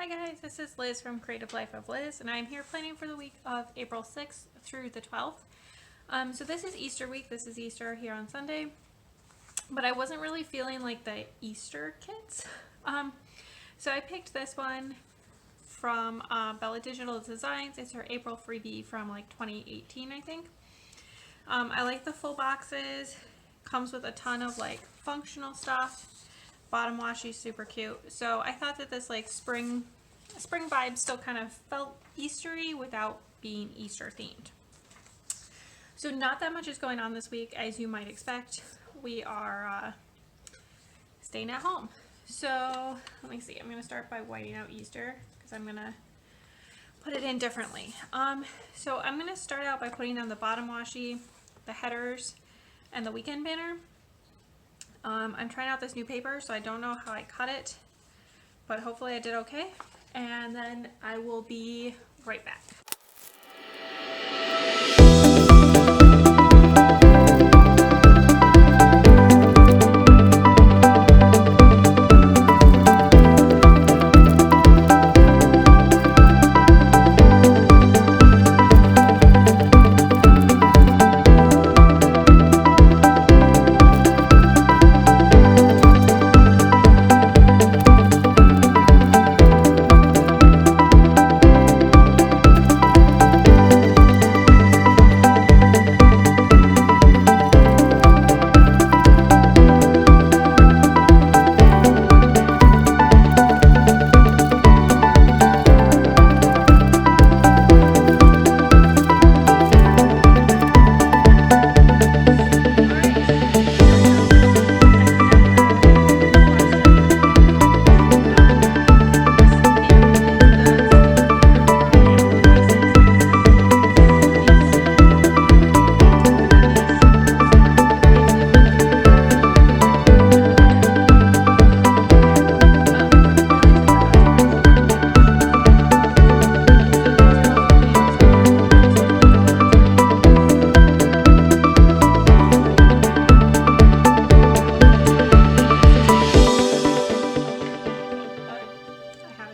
Hi guys, this is Liz from Creative Life of Liz, and I'm here planning for the week of April 6th through the 12th. So this is Easter week. This is Easter here on Sunday, but I wasn't really feeling like the Easter kits. So I picked this one from Bella Digital Designs. It's her April freebie from like 2018, I think. I like the full boxes. Comes with a ton of like functional stuff. Bottom washi, super cute. So I thought that this like spring vibe still kind of felt Eastery without being Easter themed. So not that much is going on this week, as you might expect. We are staying at home. So let me see. I'm going to start by whiting out Easter because I'm going to put it in differently. So I'm going to start out by putting on the bottom washi, the headers, and the weekend banner. I'm trying out this new paper, so I don't know how I cut it, but hopefully I did okay. And then I will be right back.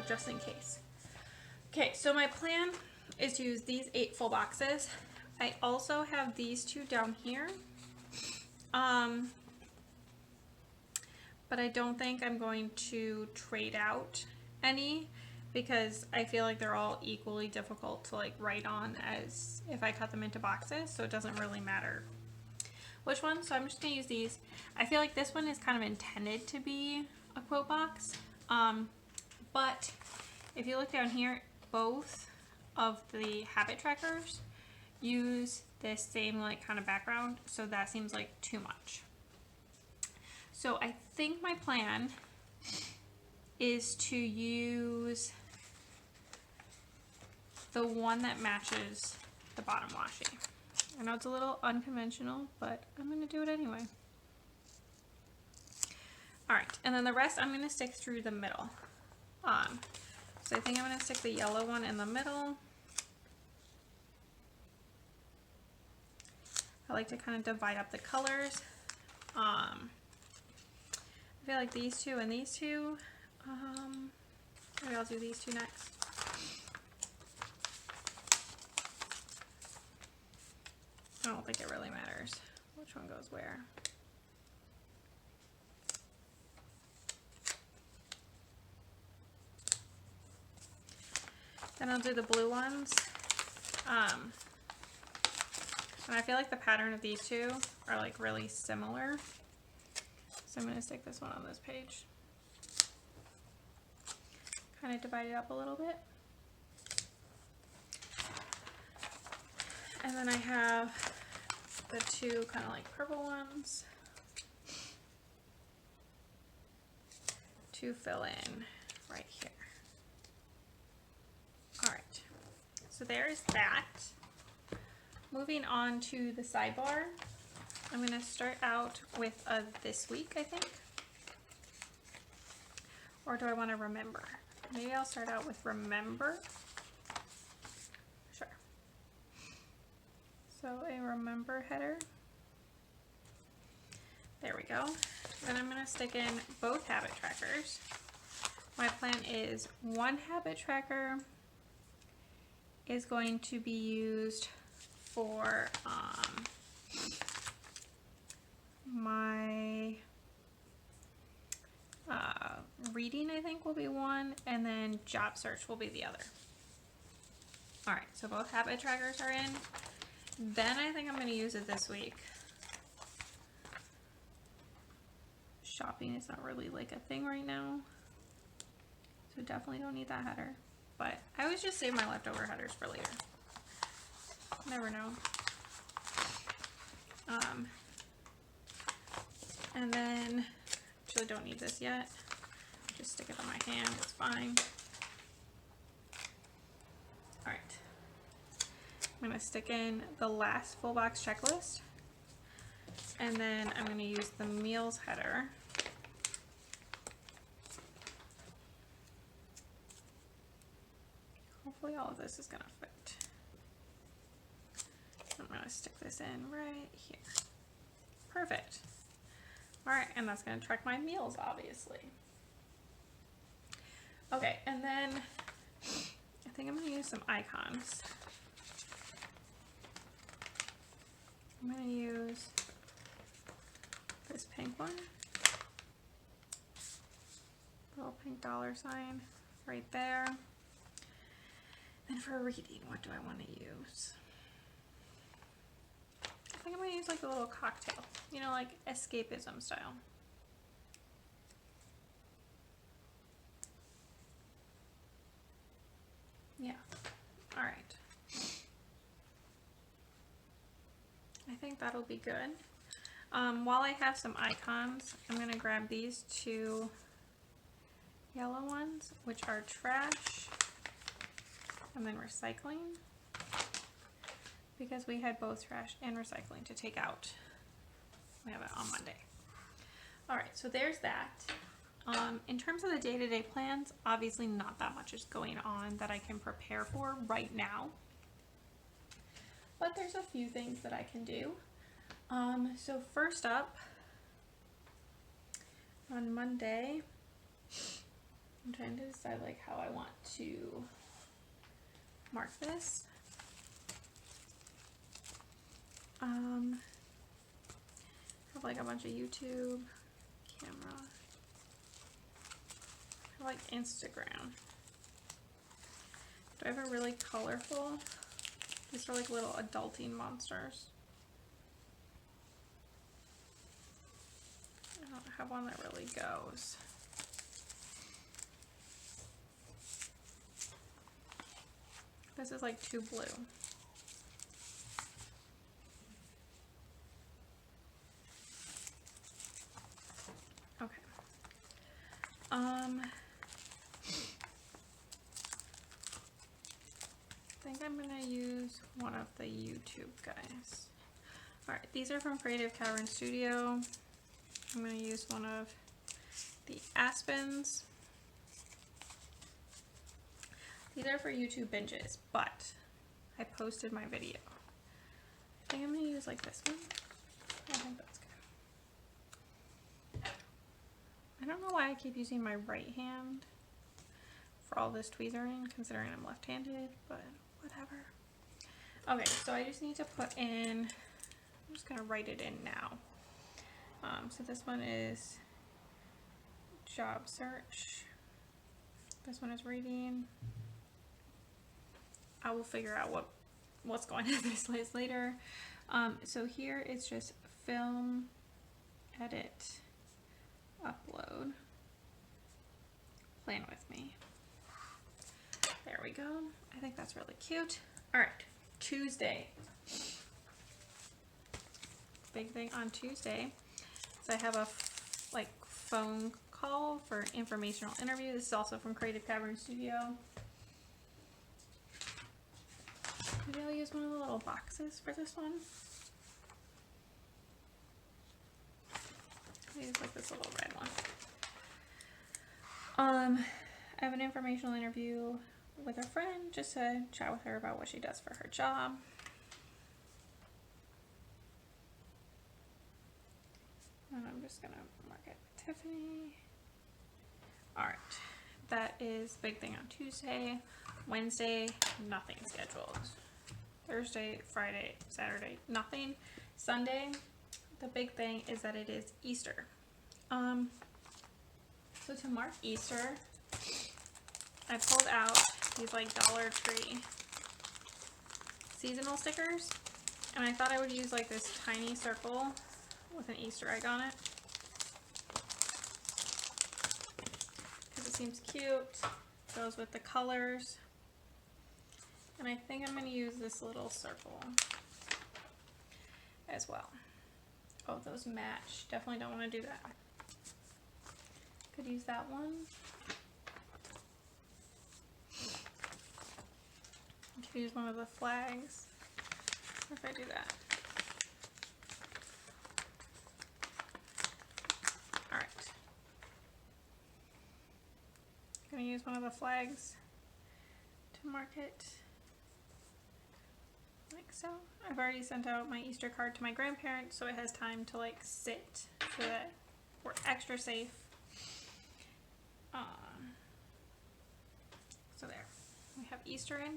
Just in case. Okay, so my plan is to use these 8 full boxes. I also have these 2 down here. But I don't think I'm going to trade out any because I feel like they're all equally difficult to like write on as if I cut them into boxes, so it doesn't really matter which one. So I'm just gonna use these. I feel like this one is kind of intended to be a quote box. But if you look down here, both of the habit trackers use this same like kind of background, so that seems like too much. So I think my plan is to use the one that matches the bottom washi. I know it's a little unconventional, but I'm going to do it anyway. Alright, and then the rest I'm going to stick through the middle. So I think I'm going to stick the yellow one in the middle. I like to kind of divide up the colors. I feel like these two and these two. Maybe I'll do these two next. I don't think it really matters which one goes where. Then I'll do the blue ones. And I feel like the pattern of these two are like really similar. So I'm going to stick this one on this page. Kind of divide it up a little bit. And then I have the two kind of like purple ones to fill in right here. Alright, so there's that. Moving on to the sidebar, I'm going to start out with a this week, I think. Or do I want to remember? Maybe I'll start out with remember. Sure. So a remember header. There we go. Then I'm going to stick in both habit trackers. my plan is one habit tracker is going to be used for my reading, I think, will be one, and then job search will be the other. All right, so both habit trackers are in. Then I think I'm going to use it this week. Shopping is not really like a thing right now, so definitely don't need that header. But I always just save my leftover headers for later. Never know. And then, actually don't need this yet. Just stick it on my hand, it's fine. All right. I'm gonna stick in the last full box checklist. And then I'm gonna use the meals header. Hopefully all of this is gonna fit. I'm gonna stick this in right here. Perfect. All right, and that's gonna track my meals, obviously. Okay, and then I think I'm gonna use some icons. I'm gonna use this pink one. Little pink $sign right there. And for reading, what do I want to use? I think I'm going to use like a little cocktail, you know, like escapism style. Yeah, all right. I think that'll be good. While I have some icons, I'm going to grab these two yellow ones, which are trash and then recycling, because we had both trash and recycling to take out. We have it on Monday. All right, so there's that. In terms of the day-to-day plans, obviously not that much is going on that I can prepare for right now, but there's a few things that I can do. So first up, on Monday, I'm trying to decide like how I want to mark this. Have like a bunch of YouTube, camera, I like Instagram. Do I have a really colorful? These are like little adulting monsters. I don't have one that really goes. This is like too blue. Okay. I think I'm gonna use one of the YouTube guys. All right, these are from Cavern Studio. I'm gonna use one of the Aspens. These are for YouTube binges, but I posted my video. I think I'm gonna use like this one. I think that's good. I don't know why I keep using my right hand for all this tweezering, considering I'm left-handed, but whatever. Okay, so I just need to put in, I'm just gonna write it in now. So this one is job search. This one is reading. I will figure out what's going on this list later. So here it's just film, edit, upload, plan with me. There we go. I think that's really cute. All right, Tuesday. Big thing on Tuesday is I have a phone call for informational interview. This is also from Cavern Studio. Maybe I'll use one of the little boxes for this one. I'll use like this little red one. I have an informational interview with a friend just to chat with her about what she does for her job. And I'm just gonna mark it Tiffany. All right, that is big thing on Tuesday. Wednesday, nothing scheduled. Thursday, Friday, Saturday, nothing. Sunday, the big thing is that it is Easter. So to mark Easter, I pulled out these like Dollar Tree seasonal stickers, and I thought I would use like this tiny circle with an Easter egg on it because it seems cute, goes with the colors, and I think I'm going to use this little circle as well. Oh, those match. Definitely don't want to do that. Could use that one. I could use one of the flags if I do that. Alright. I'm going to use one of the flags to mark it. Like so. I've already sent out my Easter card to my grandparents, so it has time to like sit so that we're extra safe. So there, we have Easter in.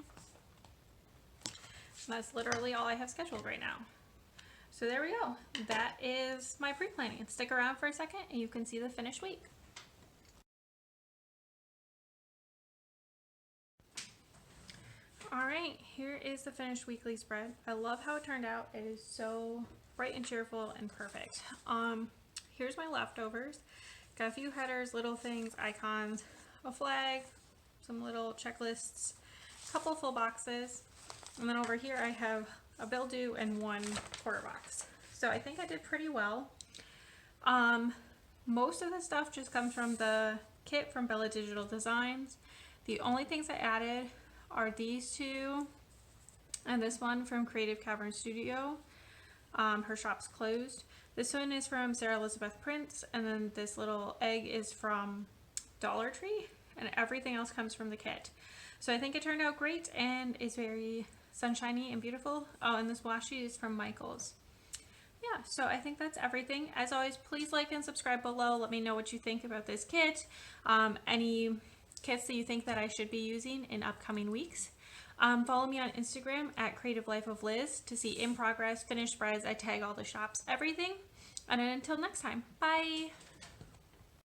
And that's literally all I have scheduled right now. So there we go. That is my pre-planning. Stick around for a second and you can see the finished week. Alright, here is the finished weekly spread. I love how it turned out. It is so bright and cheerful and perfect. Here's my leftovers. Got a few headers, little things, icons, a flag, some little checklists, a couple full boxes, and then over here I have a bill due and one quarter box. So I think I did pretty well. Most of the stuff just comes from the kit from Bella Digital Designs. The only things I added are these two and this one from Cavern Studio. Her shop's closed. This one is from Sarah Elizabeth Prince, and then this little egg is from Dollar Tree, and everything else comes from the kit. So I think it turned out great and is very sunshiny and beautiful. Oh, and this washi is from Michael's. Yeah, so I think that's everything. As always, please like and subscribe below. Let me know what you think about this kit. Any kits that you think that I should be using in upcoming weeks. Follow me on Instagram at Creative Life of Liz to see in progress, finished spreads. I tag all the shops, everything. And then until next time, bye.